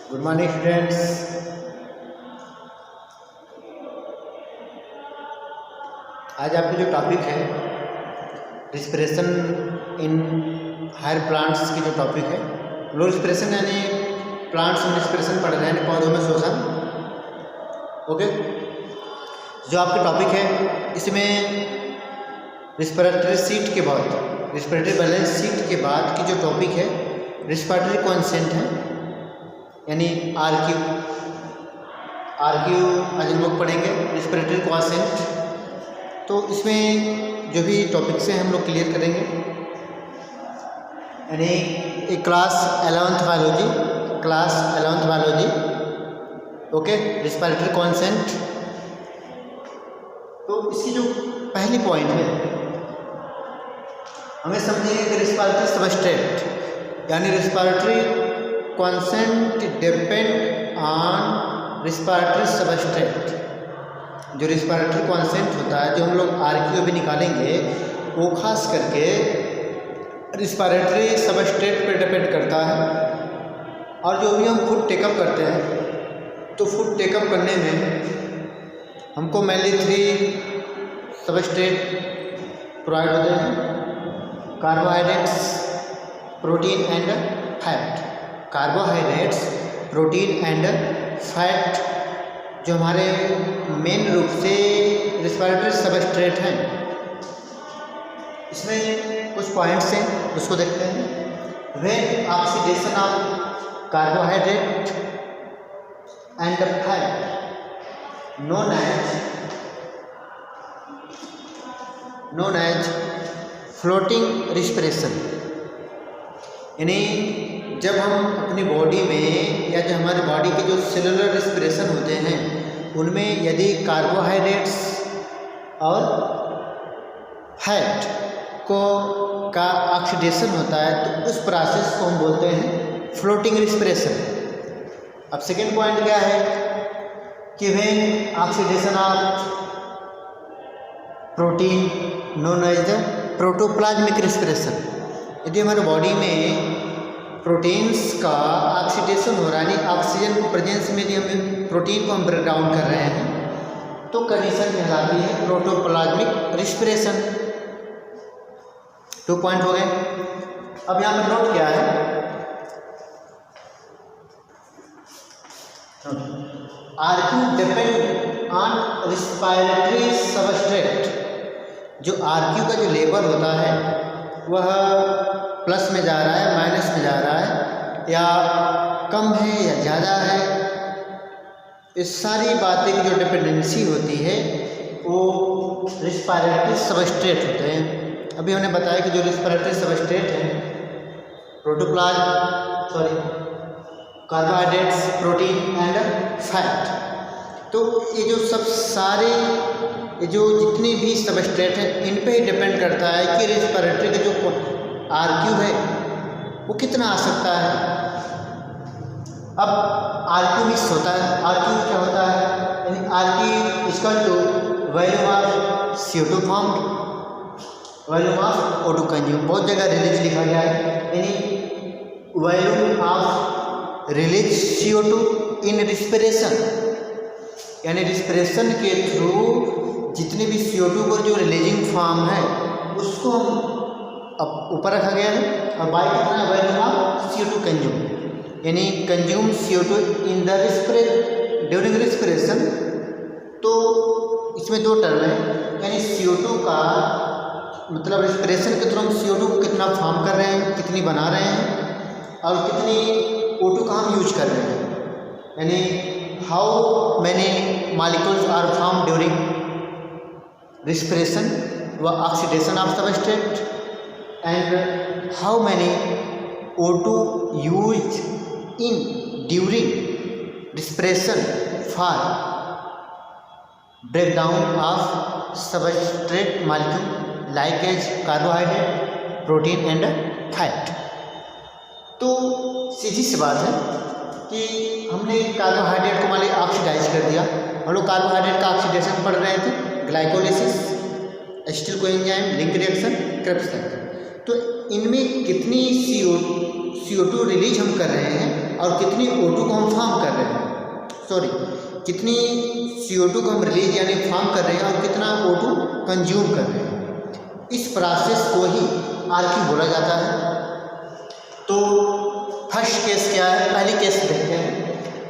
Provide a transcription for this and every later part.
Good morning students. आज आपका जो टॉपिक है रिस्पिरेशन इन हायर प्लांट्स की जो टॉपिक है, लो रिस्पिरेशन यानी प्लांट्स में रिस्पिरेशन पढ़ रहे हैं, पौधों में श्वसन। ओके, जो आपका टॉपिक है इसमें रिस्पिरेटरी सीट के बाद, रिस्पिरेटरी बैलेंस सीट के बाद की जो टॉपिक है रिस्पिरेटरी कॉन्सेंट है, यानी आरक्यू आज हम लोग पढ़ेंगे रिस्पिरेटरी कॉन्सेंट। तो इसमें जो भी टॉपिक्स हैं हम लोग क्लियर करेंगे, यानी एक class 11th biology. Okay, respiratory quotient. तो इसकी जो पहली पॉइंट है हमें समझेंगे कि रिस्पिरेटरी सबस्ट्रेट यानी respiratory quotient depend on respiratory substrate. जो रिस्पिरेटरी कॉन्सेंट होता है, जो हम लोग आरक्यू भी निकालेंगे, वो खास करके रिस्पिरेटरी सबस्ट्रेट पर डिपेंड करता है। और जो भी हम फूड टेकअप करते हैं, तो फूड टेकअप करने में हमको मेनली 3 सबस्ट्रेट प्रोवाइड होते हैं: carbohydrates, protein and fat. Carbohydrates, protein and fat जो हमारे मेन रूप से रिस्पिरेटरी सबस्ट्रेट हैं। इसमें कुछ पॉइंट्स हैं, उसको देखते हैं। When oxidation of carbohydrate and fat known as floating respiration, यानी जब हम अपनी बॉडी में या जो हमारी बॉडी के जो सेलुलर रिस्पिरेशन होते हैं उनमें यदि कार्बोहाइड्रेट्स और फैट का ऑक्सीडेशन होता है तो उस प्रोसेस को हम बोलते हैं फ्लोटिंग रिस्पिरेशन। अब सेकेंड पॉइंट क्या है कि when oxidation of protein known as protoplasmic respiration. यदि हमारे बॉडी में प्रोटीन्स का ऑक्सीडेशन हो रहा है, यानी ऑक्सीजन को प्रेजेंस में यदि हम प्रोटीन को हम ब्रेक डाउन कर रहे हैं, तो कंडीशन कहलाती है प्रोटोप्लाज्मिक रिस्पिरेशन। 2 पॉइंट हो गए। अब यहाँ पर नोट क्या है, RQ depend on respiratory substrate. जो आरक्यू का जो लेवल होता है वह प्लस में जा रहा है, माइनस में जा रहा है, या कम है या ज़्यादा है, इस सारी बातें की जो डिपेंडेंसी होती है वो रिस्पिरेटरी सबस्ट्रेट होते हैं। अभी हमने बताया कि जो रिस्पिरेटरी सबस्ट्रेट है कार्बोहाइड्रेट्स, प्रोटीन एंड फैट। तो ये जो सब सारे ये जो जितने भी सबस्ट्रेट हैं इन पे ही डिपेंड करता है कि रिस्पिरेटरी का जो आरक्यू है वो कितना आ सकता है। अब आरक्यू मिक्स होता है। आरक्यू क्या होता है, यानी RQ equal to volume of CO2 formed, volume of O2 consume. बहुत जगह रिलीज लिखा गया है, यानी volume of release CO2 in respiration, यानी रिस्पिरेशन के थ्रू जितने भी CO2 को जो रिलीजिंग फॉर्म है उसको हम अब ऊपर रखा गया है। और बाई कितना है, वॉल्यूम ऑफ CO2 कंज्यूम, यानी consume CO2 in the during respiration. तो इसमें 2 टर्म है, यानी CO2 का मतलब रिस्पिरेशन के थ्रू हम CO2 को कितना फॉर्म कर रहे हैं, कितनी बना रहे हैं, और कितनी O2 का हम यूज कर रहे हैं, यानी how many molecules are form during respiration व oxidation of substrate, and how many O2 used in during respiration for breakdown of substrate molecule like as carbohydrate, protein and fat। तो सीधी सी बात है कि हमने कार्बोहाइड्रेट को मान लीजिए ऑक्सीडाइज कर दिया। हम लोग कार्बोहाइड्रेट का ऑक्सीडेशन पढ़ रहे थे, glycolysis, acetyl coenzyme, link reaction, Krebs cycle. तो इनमें कितनी CO2 रिलीज हम कर रहे हैं और कितनी O2 को हम फार्म कर रहे हैं, सॉरी कितनी CO2 को हम रिलीज यानी फार्म कर रहे हैं और कितना O2 कंज्यूम कर रहे हैं, इस प्रोसेस को ही RQ बोला जाता है। तो फर्स्ट केस क्या है, पहली केस देखते हैं,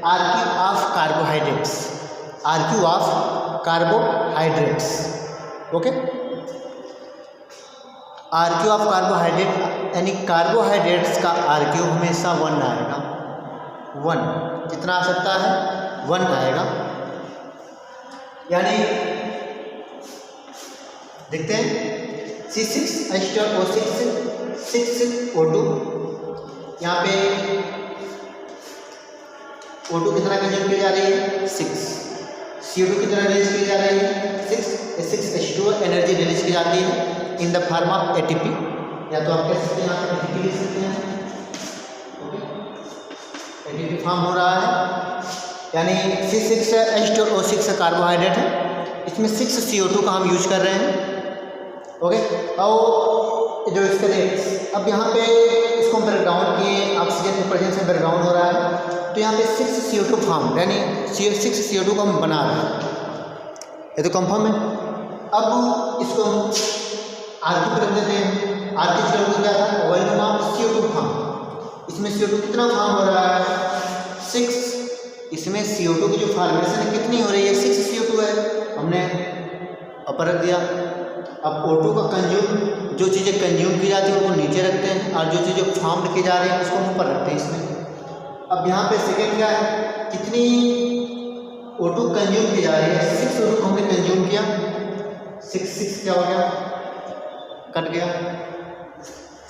RQ of carbohydrates, RQ of carbohydrates, okay. RQ of carbohydrate यानी कार्बोहाइड्रेट्स का RQ हमेशा 1 आएगा, 1 कितना आ सकता है, 1 आएगा। यानी देखते हैं C6H12O6 6O2, यहाँ पे O2 कितना कंज्यूम की जा रही है, 6, CO2 कितना रिलीज की जा रही है, 6H2 एनर्जी रिलीज की जाती है in the form of ATP, या तो आप कह सकते हैं यहाँ पे ATP लिख सकते हैं, ओके, ATP फॉर्म हो रहा है। यानी C6H12O6 कार्बोहाइड्रेट है, इसमें 6CO2 का हम यूज कर रहे हैं, ओके। और जो इसका रेट अब यहाँ पे इसको हम ब्रेकडाउन किए, ऑक्सीजन के प्रेजेंस में ब्रेकडाउन हो रहा है, तो यहाँ पे 6CO2 फॉर्म यानी 6CO2 को हम बना रहे हैं, ये तो कंफर्म है। अब इसको हम RQ पर रख देते हैं, RQ का क्या था, वॉल्यूम ऑफ CO2 फॉर्म, इसमें CO2 कितना फॉर्म हो रहा है, 6, इसमें CO2 की जो फॉर्मेशन है कितनी हो रही है, 6CO2 है, हमने ऊपर रख दिया। अब O2 का कंज्यूम, जो चीज़ें कंज्यूम की जाती है उनको नीचे रखते हैं और जो चीज़ें फॉर्म की जा रही है उसको ऊपर रखते हैं इसमें। अब यहाँ पे सेकेंड क्या है, कितनी O2 कंज्यूम की जा रही है, 6 हमने कंज्यूम किया, 6 क्या हो गया, कट गया,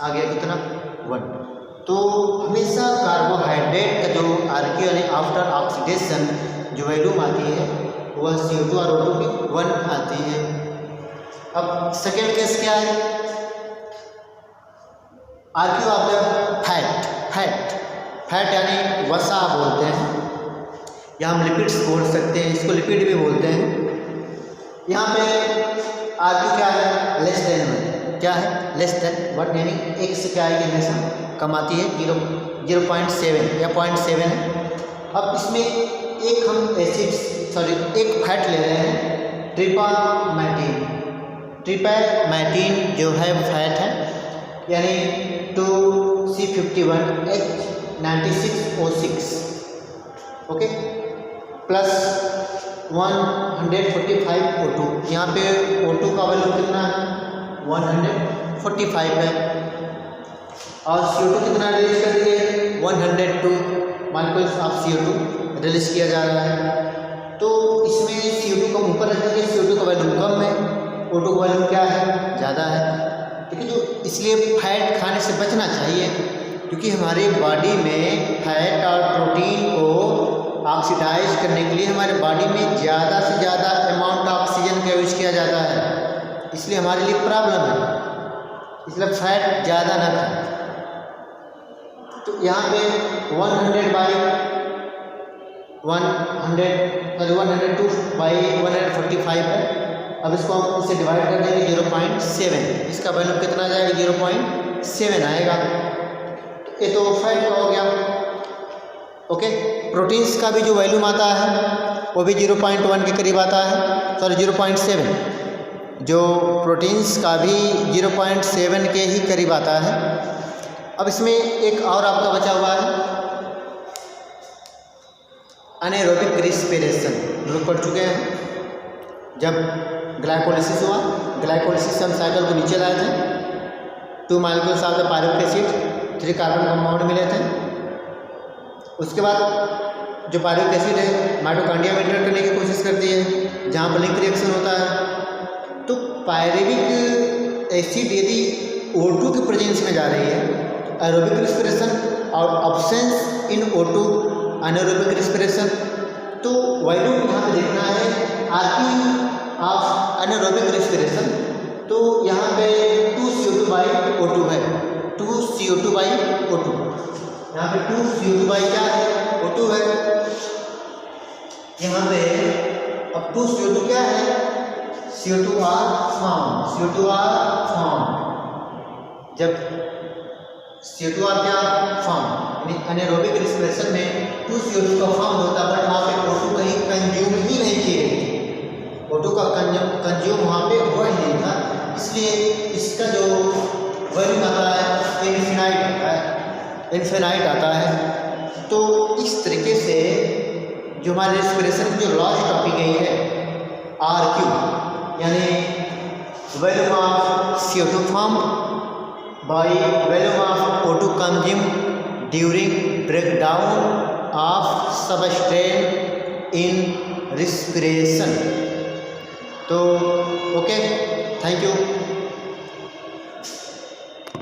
आ गया कितना, 1। तो हमेशा कार्बोहाइड्रेट का जो RQ यानी आफ्टर ऑक्सीडेशन जो वैल्यूम आती है वह CO2 और O2 की 1 आती है। अब सेकेंड केस क्या है, RQ ऑफ द फैट यानी वसा बोलते हैं, या हम लिपिड्स बोल सकते हैं, इसको लिपिड भी बोलते हैं। यहाँ पे RQ क्या है, लेस देन 1, क्या है, लेस देन 1 यानी एक से क्या है, हमेशा कम आती है, 0.7 या 0.7 है। अब इसमें एक हम एक फैट ले रहे हैं, ट्रिपामैटिन जो है फैट है, यानी 2C51H96O6, ओके, प्लस 145 O2, यहाँ पे O2 का वैल्यू कितना है, 145 है, और CO2 कितना रिलीज कर दिए, 102 मॉलिक्यूल्स ऑफ CO2 रिलीज किया जा रहा है। तो इसमें CO2 को ऊपर रख देंगे, CO2 का वैल्यूम कम है, O2 का वैल्यूम क्या है, ज़्यादा है, ठीक है। जो इसलिए फैट खाने से बचना चाहिए, क्योंकि हमारे बॉडी में फैट और प्रोटीन को ऑक्सीडाइज करने के लिए हमारे बॉडी में ज़्यादा से ज़्यादा अमाउंट ऑफ ऑक्सीजन का यूज किया जाता है, इसलिए हमारे लिए प्रॉब्लम है, इसलिए फैट ज़्यादा ना खाएं। तो यहाँ पे 102/145 है। अब इसको हम इसे डिवाइड कर देंगे 0.7, इसका वैल्यू कितना आ जाएगा, 0.7 आएगा। तो ये तो फैट का हो गया, ओके। प्रोटीन्स का भी जो वैल्यूम आता है वो भी 0.1 के करीब आता है, सॉरी 0.7, जो प्रोटीन्स का भी 0.7 के ही करीब आता है। अब इसमें एक और आपका बचा हुआ है अनेरोबिक रिस्पिरेशन, हम लोग पढ़ चुके हैं। जब ग्लाइकोलिसिस हुआ, ग्लाइकोलिसिस से हम साइकिल को नीचे लाए थे, 2 molecules of the pyruvic acid, 3 carbon compound मिले थे। उसके बाद जो पायरुविक एसिड है माइटोकॉन्ड्रिया में एंटर करने की कोशिश करती है, जहाँ पर लिंक रिएक्शन होता है। तो पायरुविक एसिड यदि O2 के प्रेजेंस में जा रही है, एरोबिक रिस्पिरेशन, और ऑब्सेंस इन O2 अनएरोबिक रिस्पिरेशन, तो वैल्यूम यहाँ पे देखना है RQ ऑफ अनएरोबिक रिस्पिरेशन। तो यहाँ पे 2CO2/O2 है, 2CO2/O2, यहाँ पे 2CO2 क्या है, O2 है। यहाँ पे अब 2CO2 क्या है, CO2R फॉर्म। जब CO2R क्या फॉर्म, यानी एनारोबिक रिस्पिरेशन में 2 CO2 का फॉर्म होता है, बट वहाँ पे O2 कहीं कंज्यूम ही नहीं की गई थी, O2 का कंज्यूम वहाँ पे हुआ ही नहीं था, इसलिए इसका जो वैल्यू आता है इन्फिनाइट आता है। तो इस तरीके से जो हमारे रेस्पिरेशन की जो लास्ट टॉपिक गई है RQ, यानी volume of CO2 form by volume of O2 consume during breakdown of substrate in respiration. तो ओके, थैंक यू।